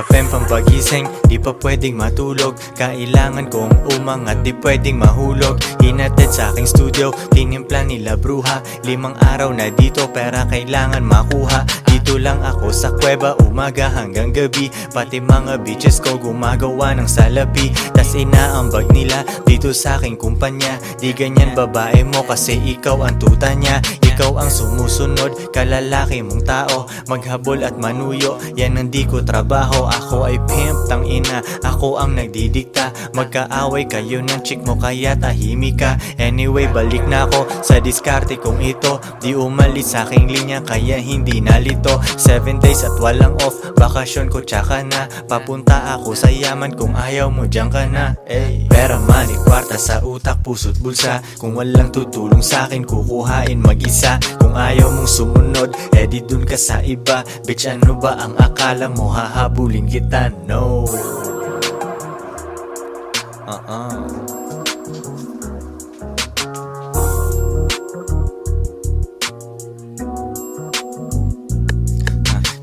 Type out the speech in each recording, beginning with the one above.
kape pampagising, di pa pwedeng matulog. Kailangan kong umangat, di pwedeng mahulog. Hinatid sa aking studio, tinimpla nila bruha. 5 araw na dito, pera kailangan makuha. Dito lang ako sa kuweba, umaga hanggang gabi. Pati mga bitches ko gumagawa ng salapi. Tas inaambag nila dito sa aking kumpanya. Di ganyan babae mo kasi ikaw ang tuta niya. Ikaw ang sumusunod, kalalaki mong tao. Maghabol at manuyo, yan ang di ko trabaho. Ako ay pimp, tang ina, ako ang nagdidikta. Magkaaway kayo ng chick mo kaya tahimik ka. Anyway, balik na ako sa diskarte kong ito. Di umalis sa aking linya kaya hindi nalito. 7 days at walang off, bakasyon ko tsaka na. Papunta ako sa yaman kung ayaw mo diyan ka na. Pera, money, kwarta sa utak, puso't bulsa. Kung walang tutulong sa akin, kukuhain mag-isa. Kung ayaw mong sumunod, edi dun ka sa iba. Bitch, ano ba ang akala mo? Hahabulin kita, no.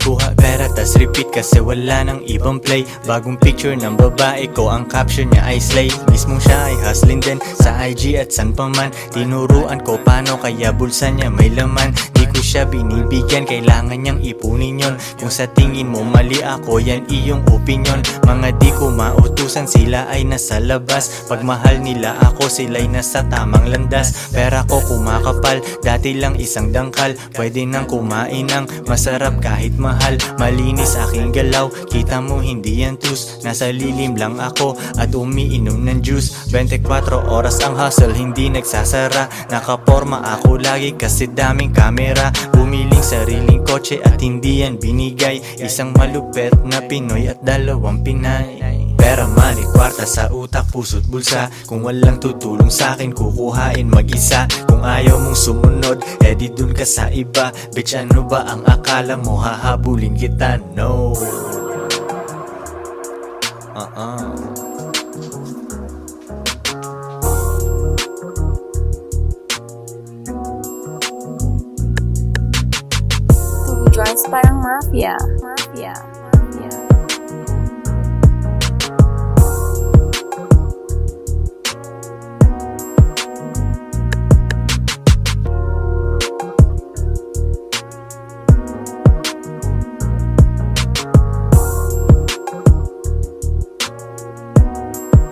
Kuha pera tas repeat kasi wala nang ibang play. Bagong picture ng babae ko, ang caption niya ay slay. Mismong siya ay hustling din sa IG at san pa man. Tinuruan ko paano kaya bulsa niya may laman. Di ko siya binibigyan, kailangan niyang ipunin yon. Kung sa tingin mo mali ako, yan iyong opinion. Mga di ko mautusan, sila ay nasa labas. Pag mahal nila ako, sila'y nasa tamang landas. Pera ko kumakapal, dati lang isang dangkal. Pwede nang kumain ng masarap kahit mahal. Malinis aking galaw, kita mo hindi yan tus. Nasa lilim lang ako at umiinom ng juice. 24 oras ang hustle, hindi nagsasara. Nakaporma ako lagi kasi daming kamera. Bumiling sariling kotse at hindi yan binigay. Isang malupet na Pinoy at 2 Pinay. Pera, money, kwarta sa utak, puso't bulsa. Kung walang tutulong sa akin, kukuhain mag-isa. Kung ayaw mong sumunod, edi dun ka sa iba. Bitch, ano ba ang akala mo? Hahabulin kita, no. Joints parang mafia.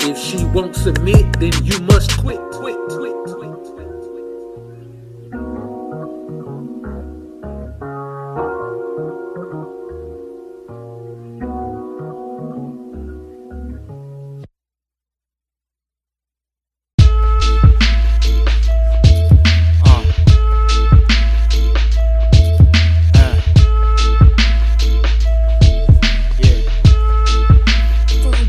If she won't submit, then you must quit.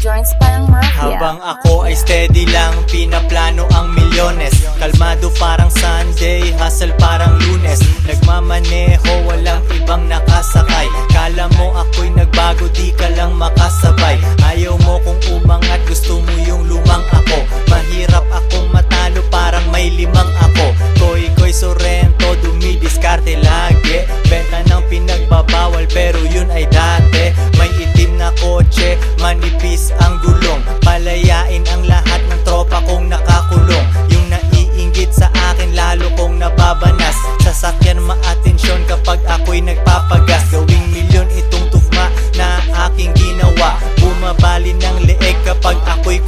Joints parang mafia. Habang ako ay steady lang, pinaplano ang milyones. Kalmado parang Sunday, hustle parang Lunes. Nagmamaneho, walang ibang nakasakay. Kala mo ako'y nagbago, di ka lang makasabay. Ayaw mo kung umangat, gusto mo yung lumang ako. Mahirap akong matalo, parang may 5 ako. Koy Sorrento, dumidiskarte lagi. Benta ng pinagbabawal, pero yun ay dati. May itim na kotse, manipis ang gulong. Palayain ang lahat ng tropa kong nakakulong. Yung naiinggit sa akin, lalo kong nababanas. Sasakyan maatensyon kapag ako'y nagpapagas. Gawing milyon itong tugma na aking ginawa. Bumabali ng leeg kapag ako'y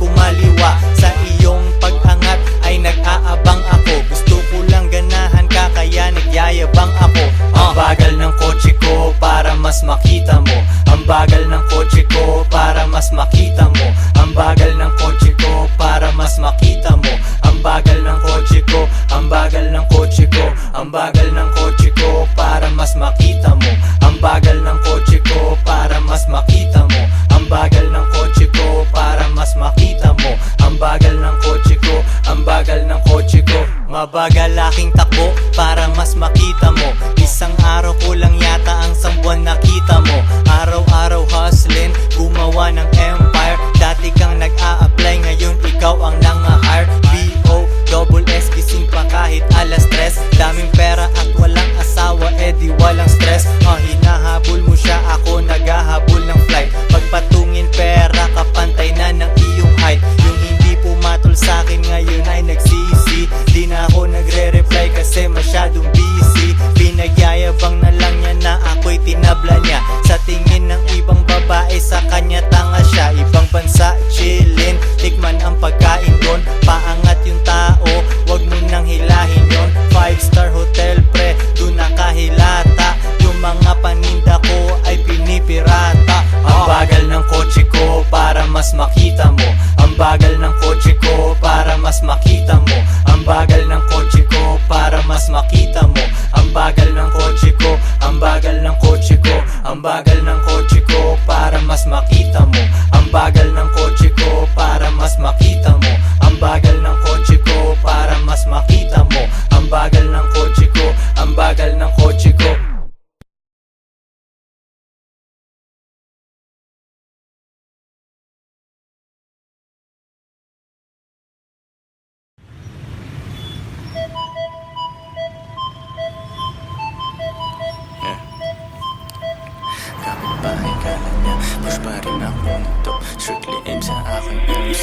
bahay kala niya push pa rin ako nito. Strictly aim sa aking ems.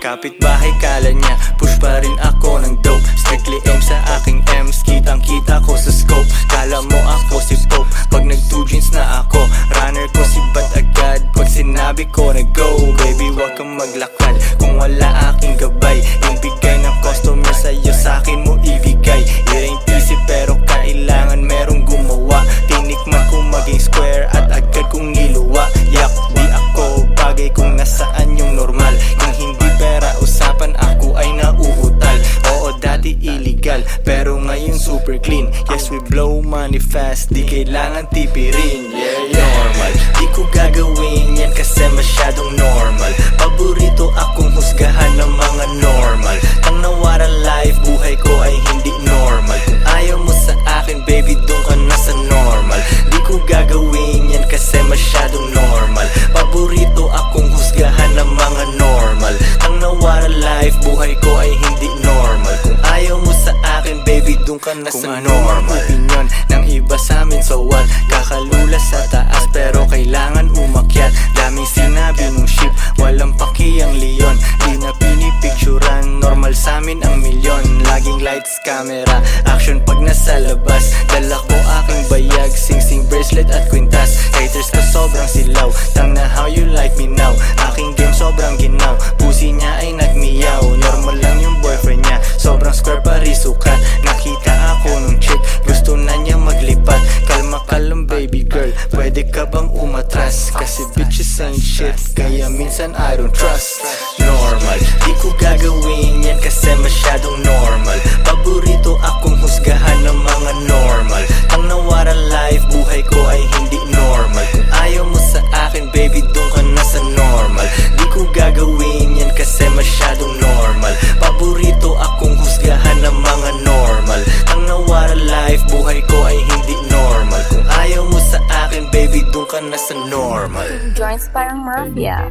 Kapitbahay kala niya push pa rin ako ng dope. Strictly aim sa aking ems. Kitang kita ko sa scope. Kala mo ako si Pope. Pag nag 2 jeans na ako, runner ko si Bat agad. Pag sinabi ko na go, baby wag kang maglakad kung wala aking gabay. Yung bigay ng customer sa'yo sa'kin mo ibigay. It ain't easy pero kailangan merong gumawa. Tinikman ko maging square at agad kong niluwa. Yak, di ako bagay kung nasaan yung normal. Kung hindi pera usapan ako ay nauutal. Oo dati illegal pero ngayon super clean. Yes we blow money fast, di kailangan tipirin. Yeah, normal, di ko gagawin yan kasi masyadong normal. Paborito akong husgahan ng mga normal. Ang nawara life, buhay ko ay hindi normal. Kung ayaw mo sa akin baby doon ka na sa normal. Di ko gagawin yan kasi masyadong normal. Paborito akong husgahan ng mga normal. Ang nawara life, buhay ko ay hindi normal. Kung ayaw mo sa akin baby doon ka na sa normal. Opinion ng iba sa amin so what? Kakalula sa taas pero kailangan umakyat. Daming sinabi nung ship, walang paki ang leon. Di na pinipicturan, normal sa amin ang milyon. Laging lights, camera, action pag nasa labas. Dala ko aking bayag, sing-sing bracelet at kwintas. Haters ko sobrang silaw, tang na how you like me now. Aking game sobrang ginaw, pusi niya ay nagmiyaw. Normal lang yung boyfriend niya, sobrang square parisukat. Nakita ako nung chick, gusto na niya maglipat. Kalma ka lang baby girl, pwede ka bang umatras? Kasi bitches ain't shit, kaya minsan I don't trust. Normal, di ko gagawin yan kasi masyadong normal. Paborito akong husgahan ng mga normal. Ang nawara life, buhay ko ay hindi normal. Kung ayaw mo sa akin baby doon ka na sa normal. Di ko gagawin yan kasi masyadong normal. Paborito akong husgahan ng mga normal. Ang nawara life, buhay ko ay hindi normal. Kung ayaw mo sa akin baby doon ka na sa normal. Joints parang mafia.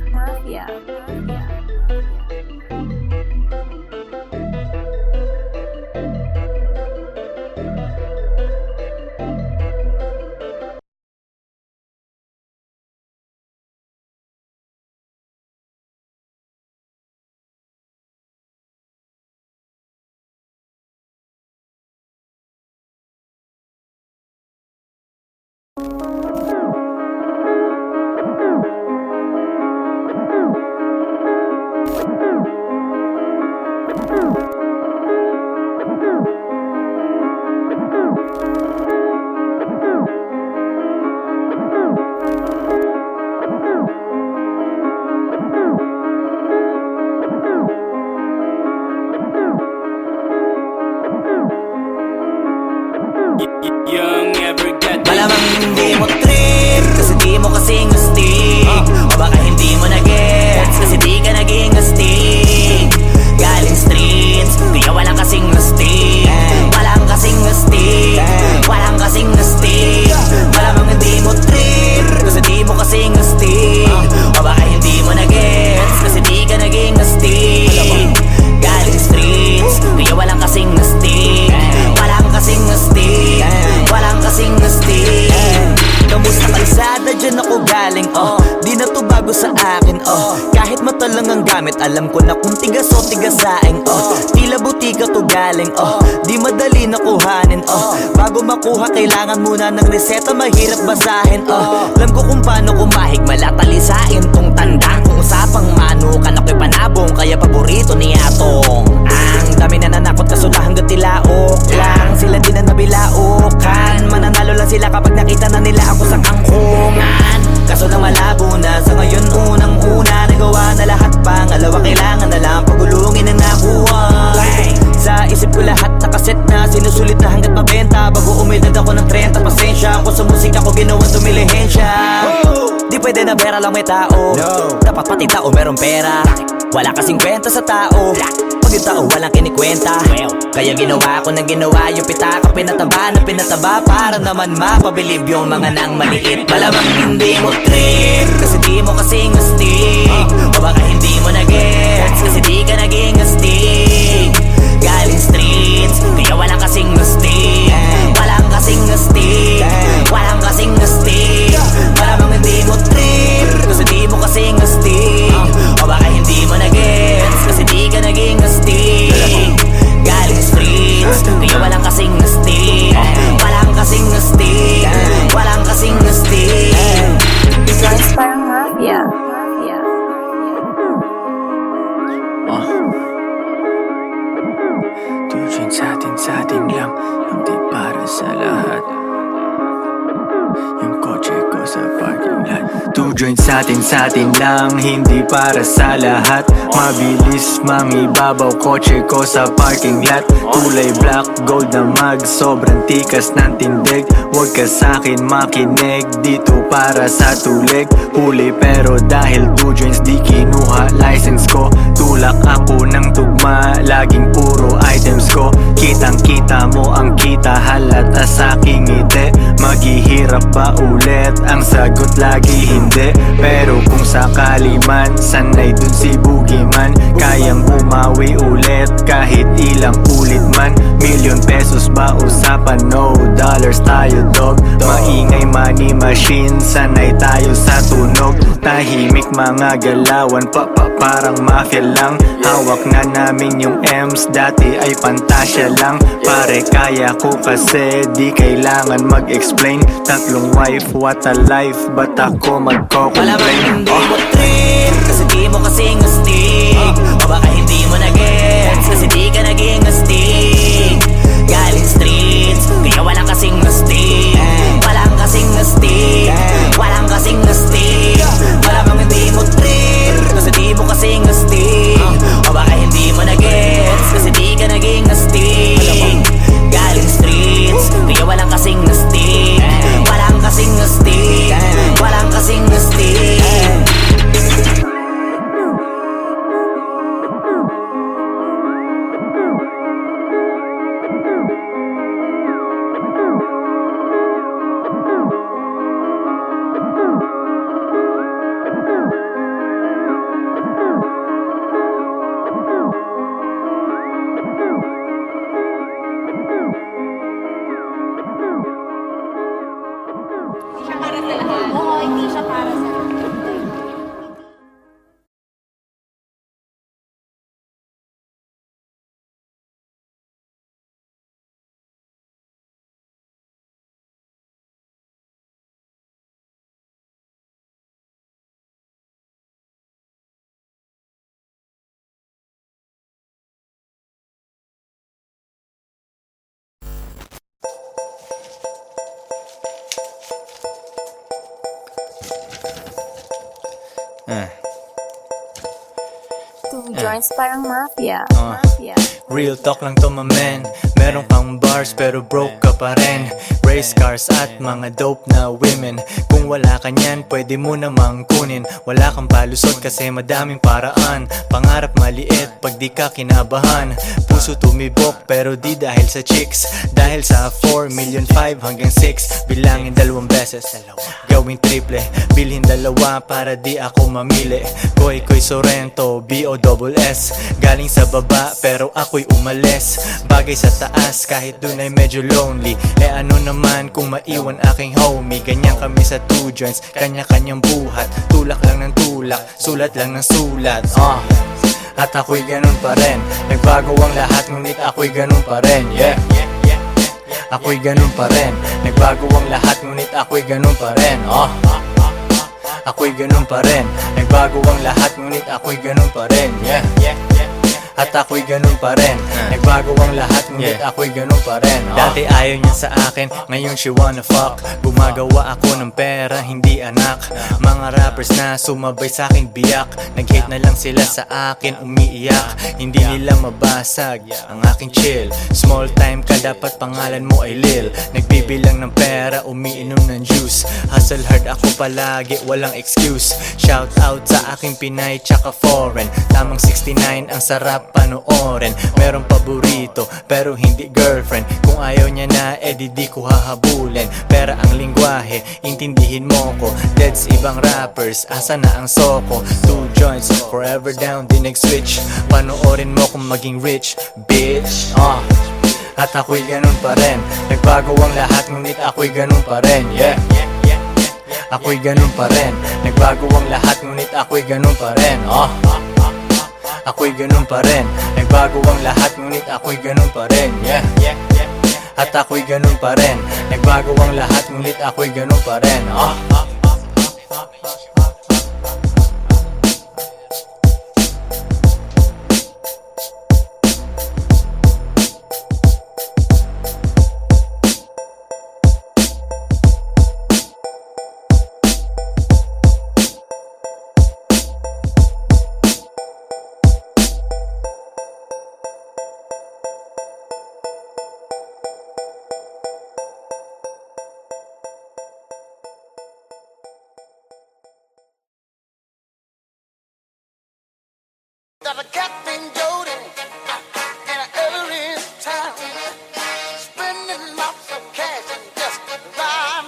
Malamang hindi mo trip kasi di mo kasing astig. O baka hindi mo na-gets kasi di ka naging astig. Galing streets, kaya walang kasing astig. Walang kasing astig, walang kasing astig. Malamang hindi mo trip kasi di mo kasing astig. O baka hindi mo na-gets kasi di ka naging astig. Galing streets, kaya walang kasing astig. Walang kasing astig, walang kasing astig. Kamusta kalsada, dyan ako galing, di na to bago sa akin, kahit mata lang ang gamit, alam ko na kung tigas o tigasaing, tila butika to galing, di madali na kuhanin, bago makuha kailangan muna ng reseta, mahirap basahin, alam ko kung paano kumahig, malatalisain tong tandang, kung usapang manukan ako'y panabong, kaya paborito ni Atong. Ang dami na nanakot kaso na hanggang tilaok lang, sila din na nabilaukan, mananalo lang sila kapag nakita na nila ako sa kangkungan. Kaso na malabo na sa ngayon, unang-una nagawa na lahat, pangalawa kailangan na lang pagulungin ang nakuha. Sa isip ko lahat nakaset na, sinusulit na hanggat mabenta, bago umidad ako ng 30. Pasensya ako sa musika ko, ginawang dumilihensya. Di pwede na pera lang may tao, dapat pati tao meron pera. Wala kasing kwenta sa tao, pag yung tao walang kinikwenta. Kaya ginawa ko ng ginawa, yung pitaka pinataba na pinataba, para naman mapabilib yung mga nang maliit. Malamang hindi mo trip kasi di mo kasing astig. O baka hindi mo na-gets kasi di ka naging astig. Galing streets, kaya walang kasing astig. Walang kasing astig, walang kasing astig. joints sa atin lang, hindi para sa lahat. Mabilis mangibabaw kotse ko sa parking lot. Kulay black, gold na mag, sobrang tikas ng tindig. Huwag ka sa'kin makinig, dito para sa tulig. Huli pero dahil 2 joints di kinuha license ko. Tulak ako ng tugma, laging puro items ko. Kitang kita mo ang kita, halata sa'king ngiti. Maghihirap ba ulit? Ang sagot lagi hindi. Pero kung sakali man, sanay dun si Boogeyman. Kayang bumawi ulit kahit ilang ulit man. Million pesos ba usapan? No dollars tayo dog. Maingay money machine, sanay tayo sa tunog. Tahimik mga galawan, parang mafia lang. Hawak na namin yung M's, dati ay pantasya lang. Pare kaya ko kasi di kailangan mag-explain. Tatlong wife, what a life, ba't ako Malamang magko-complain? hindi mo trip, kasi di mo kasing astig. O baka hindi mo na-gets, kasi di ka naging astig. Galing streets, kaya walang kasing astig. Walang kasing astig, walang kasing astig. Malamang hindi mo trip, kasi di mo kasing astig. O baka hindi mo na-gets, kasi di ka naging astig. Galing streets, kaya walang kasing astig. Walang kasing astig, walang kasing astig. Oo, hindi siya para sa lahat. Two joints parang mafia. Mafia. Real talk lang to my man. Meron kang bars pero broke ka pa rin. Race cars at mga dope na women. Kung wala ka nyan, pwede mo namang kunin. Wala kang palusot kasi madaming paraan. Pangarap maliit pag di ka kinabahan. Puso tumibok pero di dahil sa chicks. Dahil sa 4 million 5 hanggang 6. Bilangin 2 beses, gawin triple. Bilhin 2 para di ako mamili. Koy Sorrento, B-O-S-S. Galing sa baba pero ako'y umalis. Bagay sa taas kahit dun ay medyo lonely. Eh ano naman kung maiwan aking homie. Ganyan kami sa 2 joints, kanya-kanyang buhat. Tulak lang ng tulak, sulat lang ng sulat. At ako'y ganun pa rin. Nagbago ang lahat ngunit ako'y ganun pa rin. Yeah, ako'y ganun pa rin. Nagbago ang lahat ngunit ako'y ganun pa rin. Ako'y ganun pa rin. Nagbago ang lahat ngunit ako'y ganun pa rin. At ako'y ganun pa rin. Nagbago ang lahat ngunit ako'y ganun pa rin. Dati ayaw niya sa akin, ngayon she wanna fuck. Gumagawa ako ng pera, hindi anak. Mga rappers na sumabay sa akin biyak. Nag-hate na lang sila sa akin, umiiyak. Hindi nila mabasag ang aking chill. Small time ka, dapat pangalan mo ay Lil. Nagbibilang ng pera, umiinom ng juice. Hustle hard ako palagi, walang excuse. Shout out sa aking Pinay tsaka foreign. Tamang 69 ang sarap panoorin. Meron paborito pero hindi girlfriend. Kung ayaw niya na di ko hahabulin. Pera ang lingwahe, intindihin mo ko. Deads ibang rappers, asa na ang soko. 2 joints, forever down, di nag-switch. Panoorin mo kung maging rich, bitch. At ako'y ganun pa rin. Nagbago ang lahat ngunit ako'y ganun pa rin. Yeah, ako'y ganun pa rin. Nagbago ang lahat ngunit ako'y ganun pa rin. Ako'y ganun pa rin. Nagbago ang lahat ngunit ako'y ganun pa rin. Yeah, at ako'y ganun pa rin. Nagbago ang lahat ngunit ako'y ganun pa rin. That I kept in Jody in an early town, spending lots of cash and just riding around.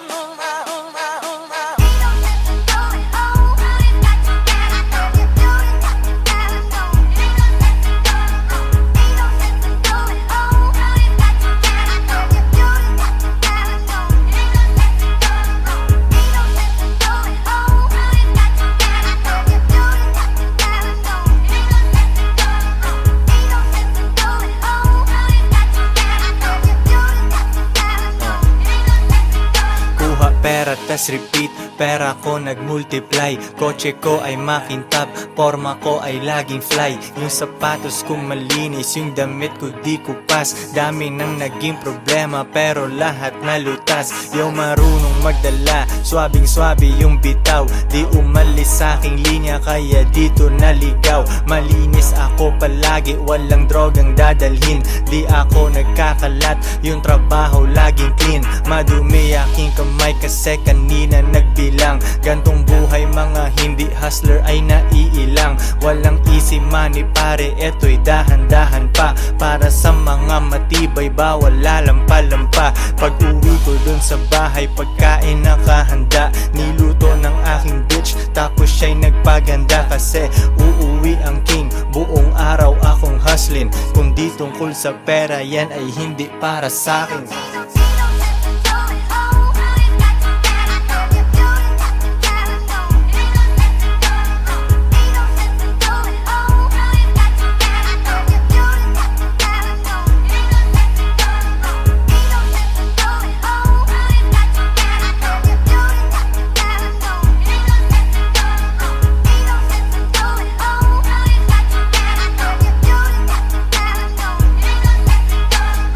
Kuha pera tas repeat, pera ko nagmultiply. Kotse ko ay makintab, forma ko ay laging fly. Yung sapatos ko malinis, yung damit ko di kupas. Dami nang naging problema pero lahat nalutas. Yung marunong magdala, swabing-swabe yung bitaw. Di umalis sa aking linya kaya dito naligaw. Malinis ako palagi, walang drogang dadalhin. Di ako nagkakalat, yung trabaho laging clean. Madumi aking kamay kasi kanina nagbilang. Gantong buhay mga hindi hustler ay naiilang. Walang easy money pare, eto'y dahan-dahan pa. Para sa mga matibay bawal lalampa-lampa. Pag uwi ko dun sa bahay pagkain nakahanda. Niluto ng aking bitch tapos siya'y nagpaganda. Kasi uuwi ang king, buong araw akong hustling. Kung di tungkol sa pera yan ay hindi para sa'kin.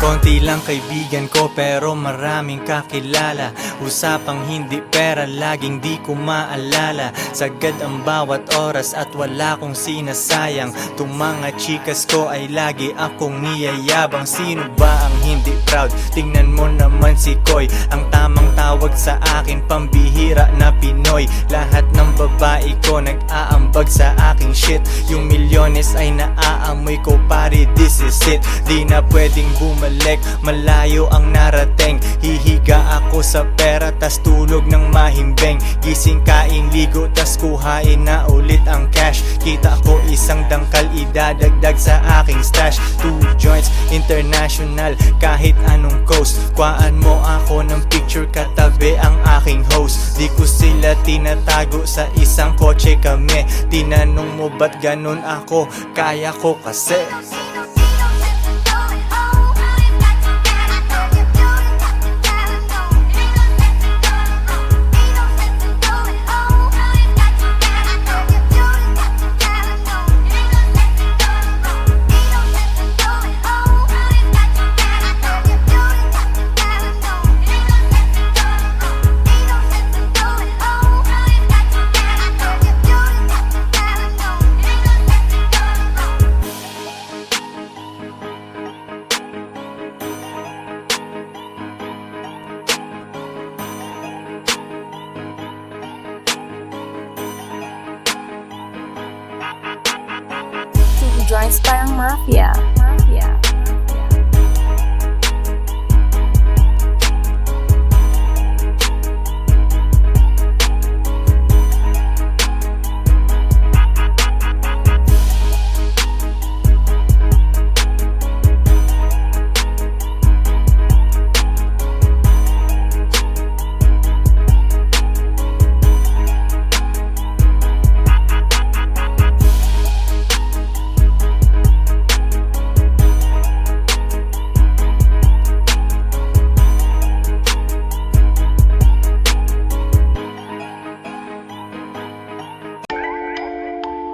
Konti lang kaibigan ko pero maraming kakilala. Usapang hindi pera laging di ko maalala. Sagad ang bawat oras at wala kong sinasayang. Tung mga chikas ko ay lagi akong niyayabang. Sino ba ang hindi proud? Tingnan mo naman si Koy. Ang tamang tawag sa akin pambihira na Pinoy. Lahat ng babae ko nag-aambag sa aking shit. Yung milyones ay naaamoy ko pare, this is it. Di na pwedeng bumalik, malayo ang narating. Hihiga ako sa pera tas tulog ng mahimbing. Gising kain ligo tas kuhain na ulit ang cash. Kita ko isang dangkal idadagdag sa aking stash. 2 joints international kahit anong coast. Kuhaan mo ako ng picture katabi ang aking host. Di ko sila tinatago sa isang kotse kami. Tinanong mo ba't ganun ako? Kaya ko kasi. Joints parang mafia.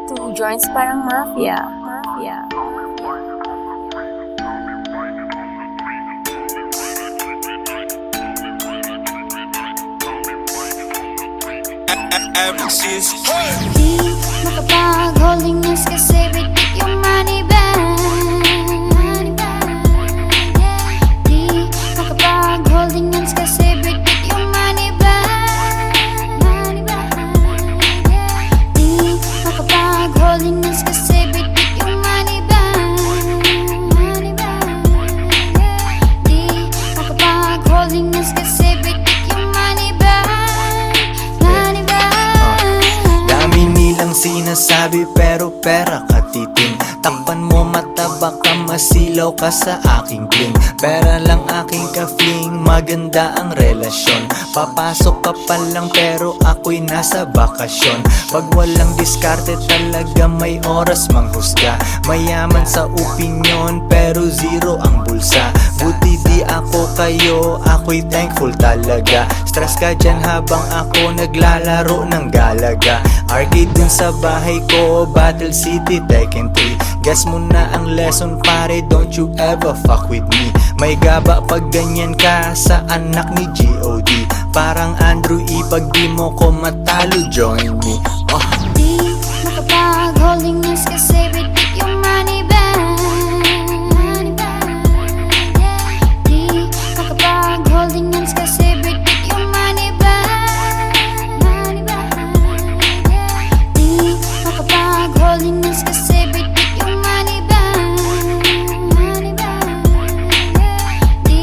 Two joints parang mafia. Di makapag-holding hands kasi bigit yung money bag. Di makapag-holding hands kasi bigit yung money bag. Di makapag-holding hands kasi bigit matitim. Takpan mo mata baka masilaw ka sa aking bling. Pera lang aking ka-fling, maganda ang relasyon. Papasok ka pa lang pero ako'y nasa bakasyon. Pag walang diskarte talaga may oras manghusga. Mayaman sa opinyon pero zero ang bulsa. Buti di ako kayo, ako'y thankful talaga. Stress ka dyan habang ako naglalaro ng Galaga. Arcade dun sa bahay ko, Battle City, Tekken 3. Guess mo na ang lesson pare, don't you ever fuck with me. May gaba pag ganyan ka sa anak ni G.O.D. Parang Andrew E, pag di mo ko matalo, join me. Oh. Di makapag-holding hands kasi bitik yung money bag. Di makapag-holding hands kasi bitik yung money bag. Di makapag-holding hands kasi bitik yung money bag. Di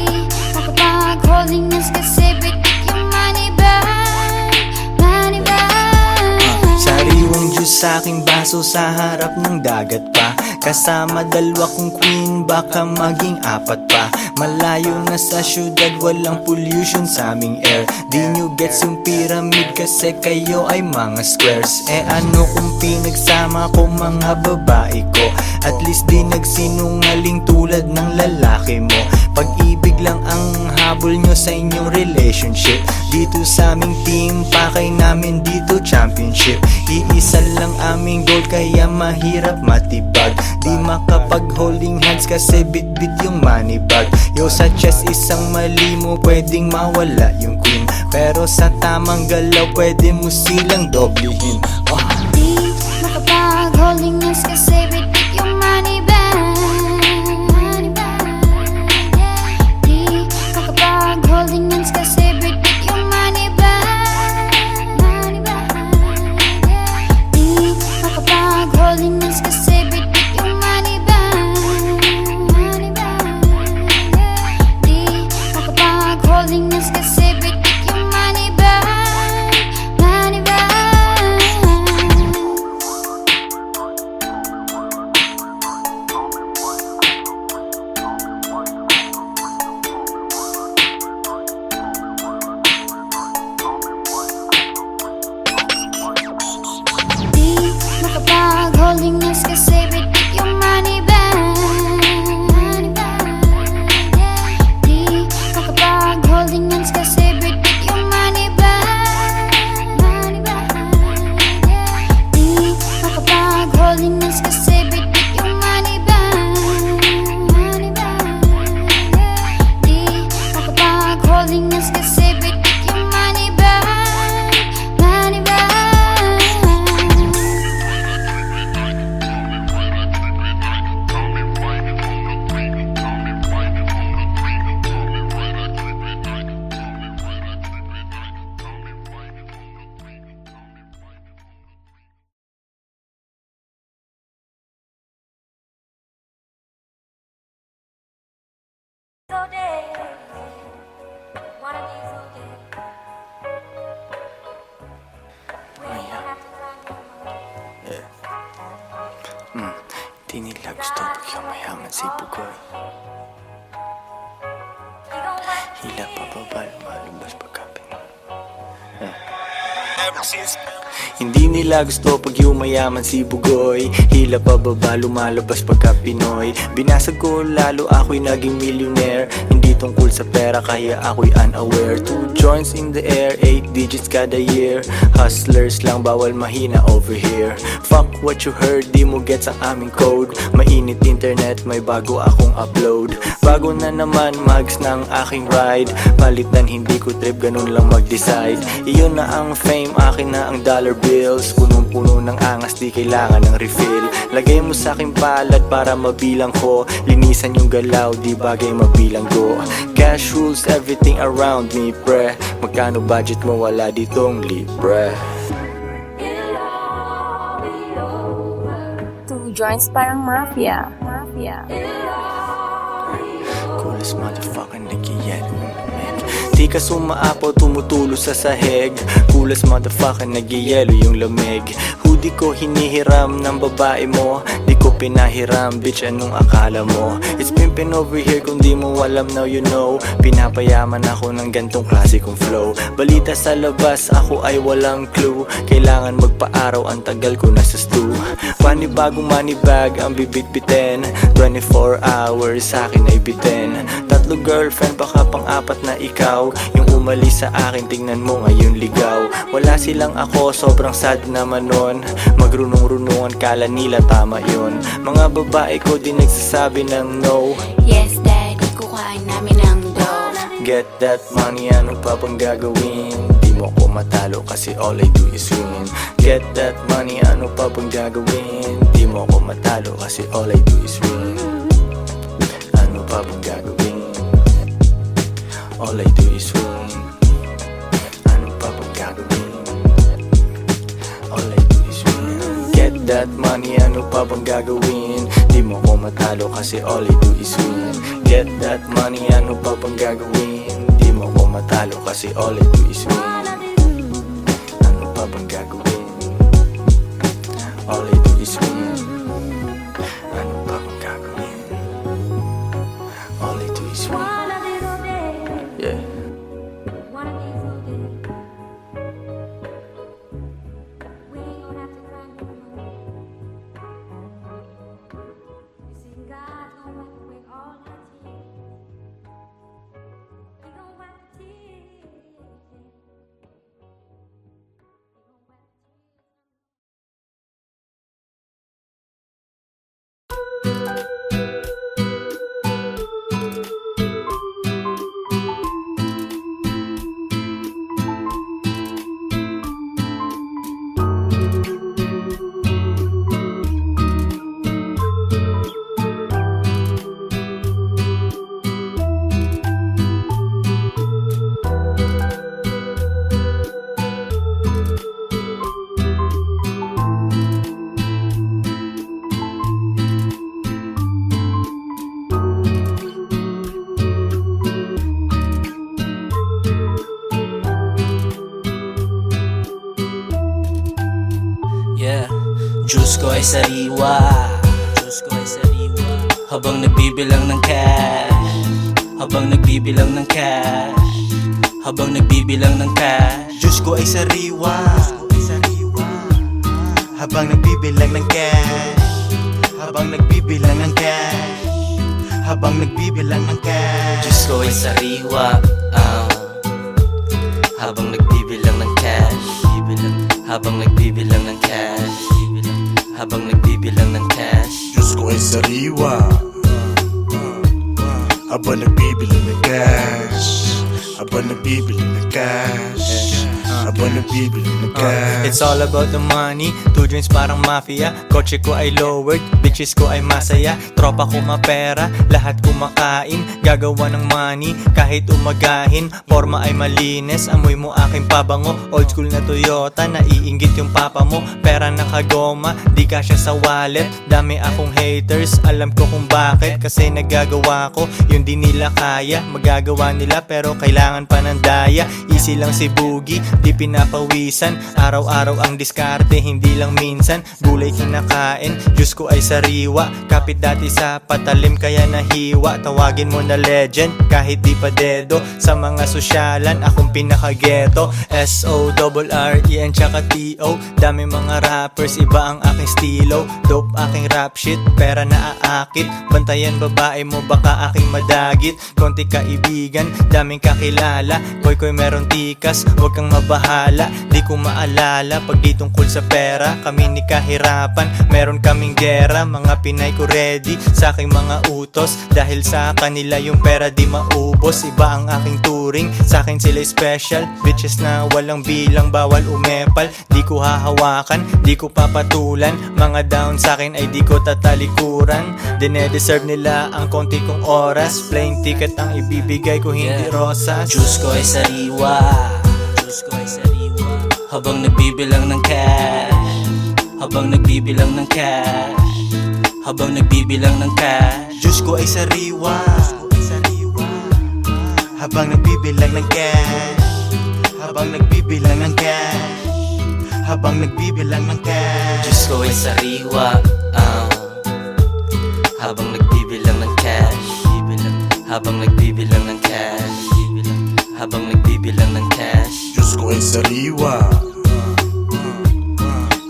makapag-holding hands kasi bitik yung money bag. Money bag. Sariwang juice sa aking baso sa harap ng dagat pa. Kasama dalawa kong queen, baka maging apat pa. Malayo na sa syudad, walang pollution sa aming air. Di nyo gets yung pyramid kasi kayo ay mga squares. Eh ano kung pinagsama ko mga babae ko? At least di nagsinungaling tulad ng lalaki mo. Pag-ibig lang ang habol nyo sa inyong relationship. Dito sa aming team, pakay namin dito championship. Iisa lang aming goal kaya mahirap matibag. Di makapag-holding hands kasi bit-bit yung money bag. Yo sa chest isang mali mo pwedeng mawala yung queen. Pero sa tamang galaw pwede mo silang doblehin. Oh. Di makapag-holding hands kasi bitik yung money bag. Di makapag-holding hands kasi bitik yung money bag. Di makapag-holding hands kasi bitik yung money bag. Di makapag-holding hands kasi bitik yung money bag. Money bag. Di makapag-holding hands kasi bitik yung money bag. Di makapag-holding hands kasi bitik yung money bag. Di makapag-holding hands kasi bitik yung money bag. Di makapag-holding hands kasi bitik yung money bag. Money bag. Di nila gusto pag yung mayaman si Bugoy. Hila pa baba, lumalabas pagkapin. Hindi nila gusto pag yumayaman si Bugoy. Hila pa baba, lumalabas pagka Pinoy. Binasag ko lalo ako'y naging millionaire. Hindi tungkol sa pera kaya ako'y unaware. 2 joints in the air, 8 digits kada year. Hustlers lang, bawal mahina over here. Fuck what you heard, di mo gets ang aming code. Mainit internet, may bago akong upload. Bago na naman, mags na ang aking ride. Palitan hindi ko trip, ganun lang mag-decide. Iyon na ang fame, akin na ang dollar bills. Punong-puno ng angas, di kailangan ng refill. Lagay mo sa aking palad para mabilang ko. Linisan yung galaw, di bagay mabilang go. Cash rules everything around me, pre. Magkano budget mo, wala ditong libre. 2 joints parang mafia. Coolest motherfucker nag-iyelo yung lamig. Di ka sumaapaw, tumutulo sa sahig. Coolest motherfucker nag-iyelo yung lamig. Who Di ko hinihiram ng babae mo, di ko pinahiram, bitch, anong akala mo? It's pimpin' over here kung di mo alam, now you know. Pinapayaman ako ng gantong klase kong flow. Balita sa labas, ako ay walang clue. Kailangan magpa-araw, ang tagal ko nasa stew. Panibagong money bag ang bibitbitin, 24 hours sa akin ay bitin. Tatlo girlfriend, baka pang-apat na ikaw. Yung umalis sa akin, tingnan mo ngayon ligaw. Wala silang ako, sobrang sad naman nun. Magrunong-runungan, kala nila tama yun. Mga babae ko di nagsasabi ng no. Yes, daddy, kukain namin ang dough. Get that money, ano pa bang gagawin? Di mo ko matalo kasi all I do is win. Get that money, ano pa bang gagawin? Di mo ko matalo kasi all I do is win. Ano pa bang gagawin? All I do is win. Ano pa bang gagawin? All I do is win. Get that money, ano pa bang gagawin? Di mo ko matalo kasi all I do is win. Get that money, ano pa bang gagawin? Di mo ko matalo kasi all I do is win. Ano pa bang gagawin? All I do is win. Ano pa bang gagawin? All I do is win. Yeah. Diyos ko ay sariwa, Diyos ko ay sariwa. Habang nagbibilang ng cash, habang nagbibilang ng cash, habang nagbibilang ng cash. Diyos ko ay sariwa, habang nagbibilang ng cash, habang nagbibilang ng cash, habang nagbibilang ng cash. Diyos ko ay sariwa, habang nagbibilang ng cash, habang nagbibilang ng cash, habang nagbibilang ng cash. Diyos ko ay sariwa, habang nagbibilang ng cash, habang nagbibilang ng cash, habang nagbibilang ng cash. It's all about the money, two drinks parang mafia. Kotse ko ay lowered, bitches ko ay masaya. Tropa ko mapera, lahat kumakain. Gagawa ng money, kahit umagahin. Forma ay malinis, amoy mo aking pabango. Old school na Toyota, naiinggit yung papa mo. Pera nakagoma, di kasya sa wallet. Dami akong haters, alam ko kung bakit. Kasi nagagawa ko, yung di nila kaya. Magagawa nila pero kailangan pa ng daya. Easy lang si Boogie, di pinapawisan. Araw-araw ang diskarte, hindi lang minsan. Gulay kinakain, Diyos ko ay sariwa. Kapit dati sa patalim kaya nahiwa. Tawagin mo na legend, kahit di pa dedo. Sa mga sosyalan, akong pinaka-ghetto. S-O-R-R-E-N tsaka T-O. Dami mga rappers, iba ang aking stilo. Dope aking rap shit, pera na aakit. Bantayan babae mo, baka aking madagit. Konti kaibigan, daming kakilala. Koy meron tikas, huwag kang mabahala. Di ko maalala pag di tungkol sa pera. Kami ni kahirapan, meron kaming gera. Mga Pinay ko ready sa aking mga utos. Dahil sa kanila yung pera di maubos. Iba ang aking turing, sa akin sila special. Bitches na walang bilang, bawal umepal. Di ko hahawakan, di ko papatulan. Mga down sa akin ay di ko tatalikuran. Dine-deserve nila ang konti kong oras. Plain ticket ang ibibigay ko, hindi rosas. Diyos ko ay sariwa, Diyos ko ay sariwa. Habang nagbibilang ng cash, habang nagbibilang ng cash, habang nagbibilang ng cash. Diyos ko ay sariwa, habang nagbibilang ng cash, habang nagbibilang ng cash, habang nagbibilang ng cash. Diyos ko ay sariwa, habang nagbibilang ng cash. Habang nagbibilang ng cash. Habang nagbibilang ng cash. Diyos ko ay sariwa,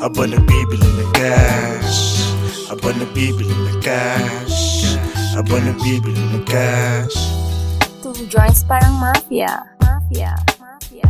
habang nagbibili ng cash. Habang nagbibili ng cash. Habang nagbibili ng cash. 2 joints parang mafia. Mafia. Mafia.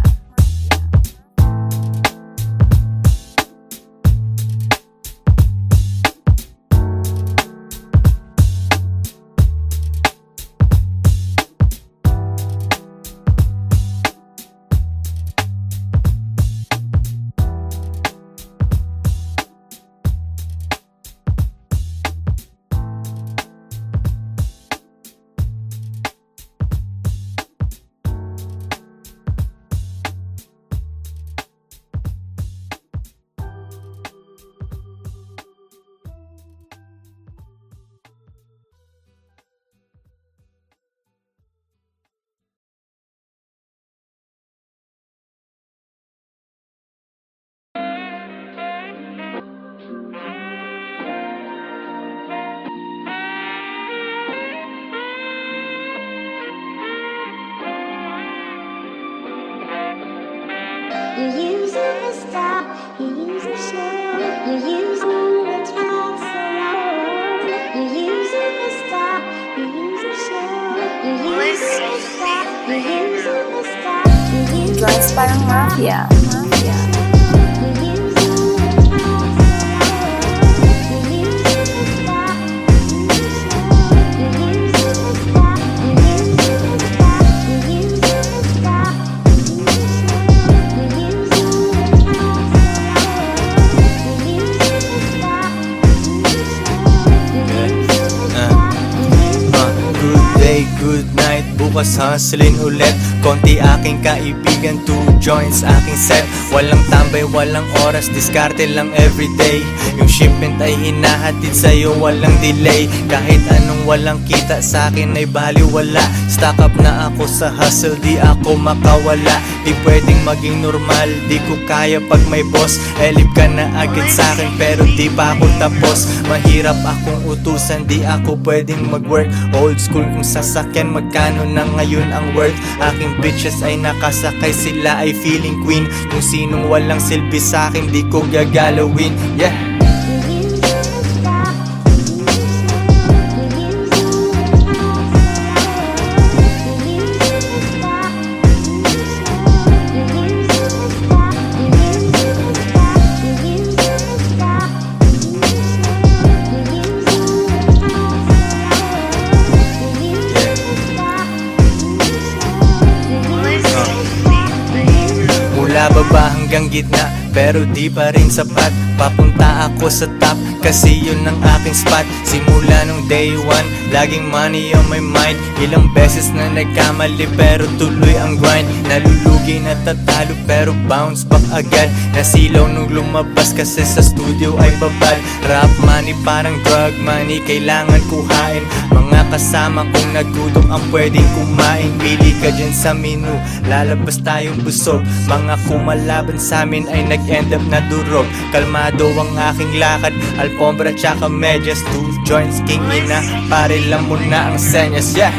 You use it to stop, you use it to show, you use it to talk so long. You use it to stop, you use it to show, you use it to stop, you use it to stop, you use it Joints parang mafia. Mafia. Good night, bukas hustling ulit. Konti aking kaibigan, 2 joints aking set. Walang tambay, walang oras, diskarte lang everyday. Yung shipment ay hinahatid sa'yo, walang delay. Kahit anong walang kita sa'kin ay baliwala. Stock up na ako sa hustle, di ako makawala. Di pwedeng maging normal, di ko kaya pag may boss. Elip ka na agad sa'kin pero di pa ako tapos. Mahirap akong utusan, di ako pwedeng mag-work. Old school kung sasakyan, magkano na ngayon ang worth. Aking bitches ay nakasakay, sila ay feeling queen. Kung sinong walang silbi sa'kin, di ko gagalawin. Yeah. Mula baba hanggang gitna, pero di pa rin sapat. Papunta ako sa top, kasi yun ang aking spot. Simula nung day 1, laging money on my mind. Ilang beses na nagkamali, pero tuloy ang grind. Nalulugi na tatalo, pero bounce back agad. Nasilaw nung lumabas, kasi sa studio ay babad. Rap money parang drug money, kailangan kuhain. Mga kasama kong nagutom ang pwedeng kumain. Pili ka dyan sa menu, lalabas tayong busog. Mga kumalaban sa amin ay nag-end up na durog. Kalmado ang aking lakad, alfombra tsaka medyas. 2 joints king ina, pare lang muna ang senyas. Yeah.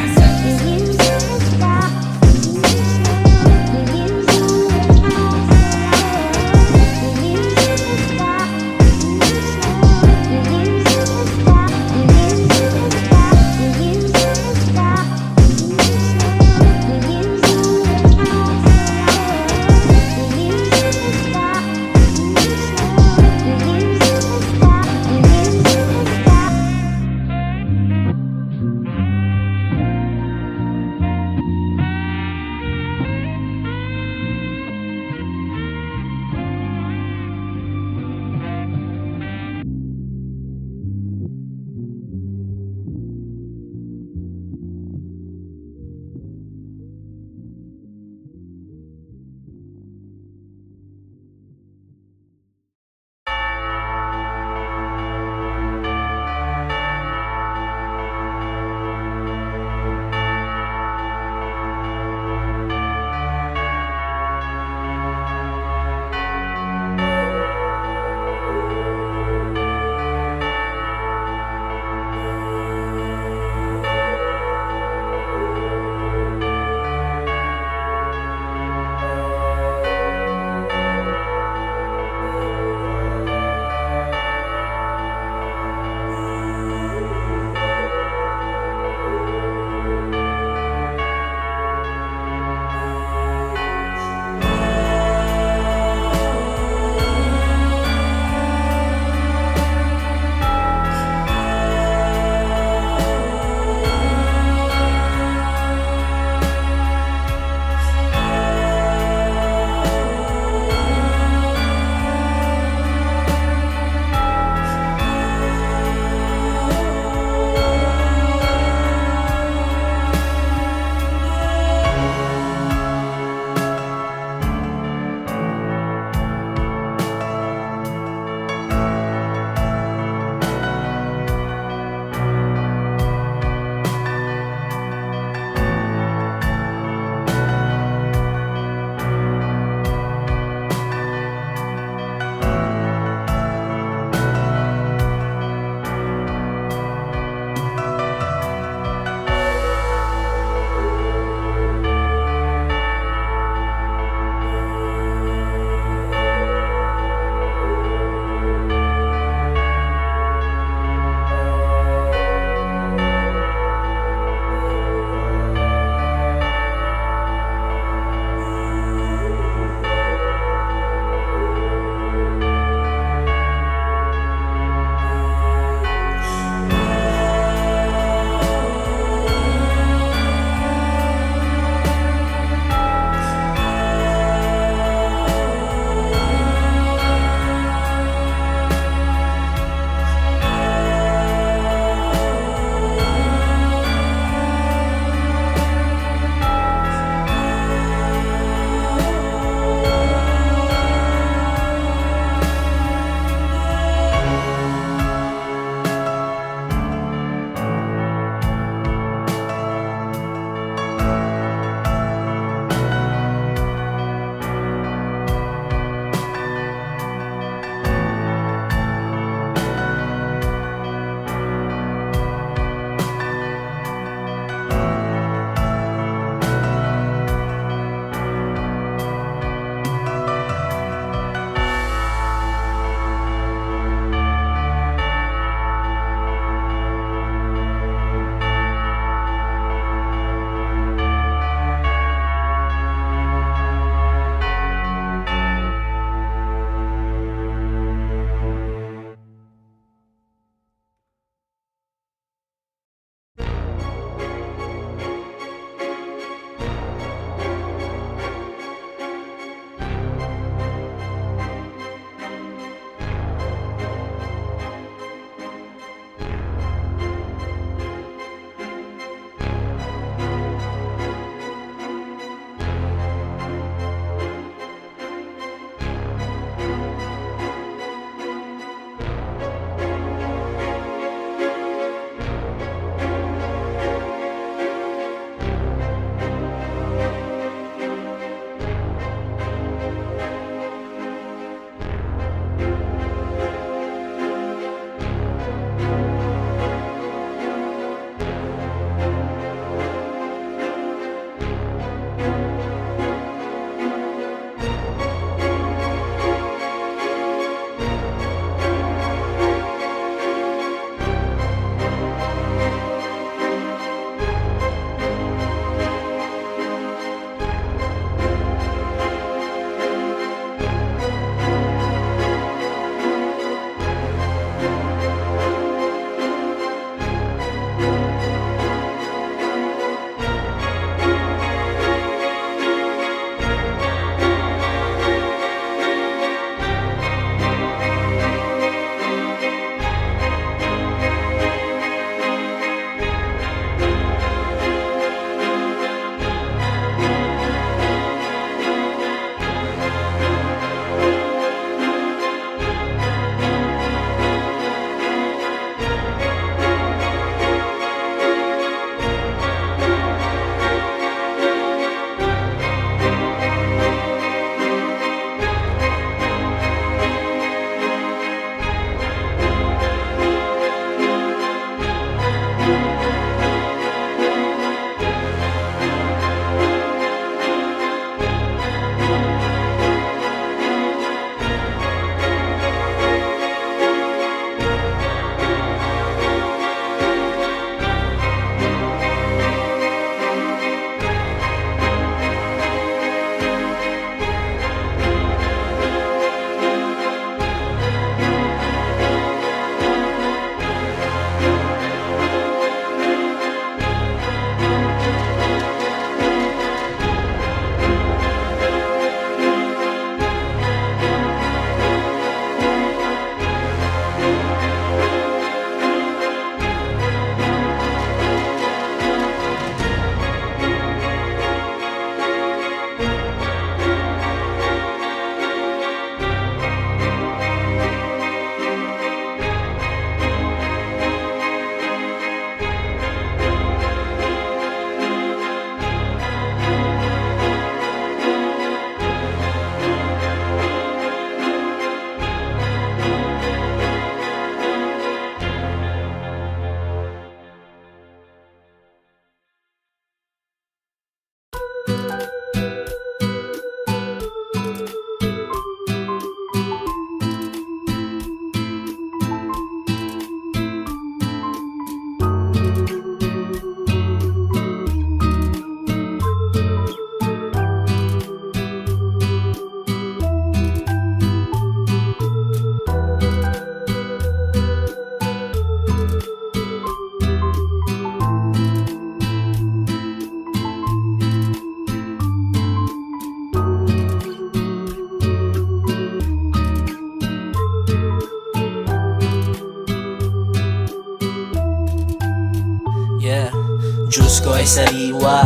Diyos ko ay sariwa,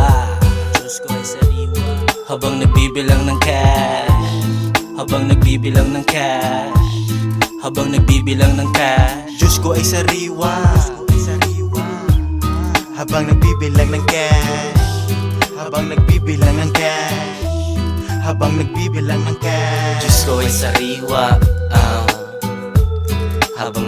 Diyos ko ay sariwa. Habang nagbibilang ng cash, habang nagbibilang ng cash, habang nagbibilang ng cash. Diyos ko ay sariwa, habang nagbibilang ng cash, habang nagbibilang ng cash, habang nagbibilang ng cash. Diyos ko ay sariwa, habang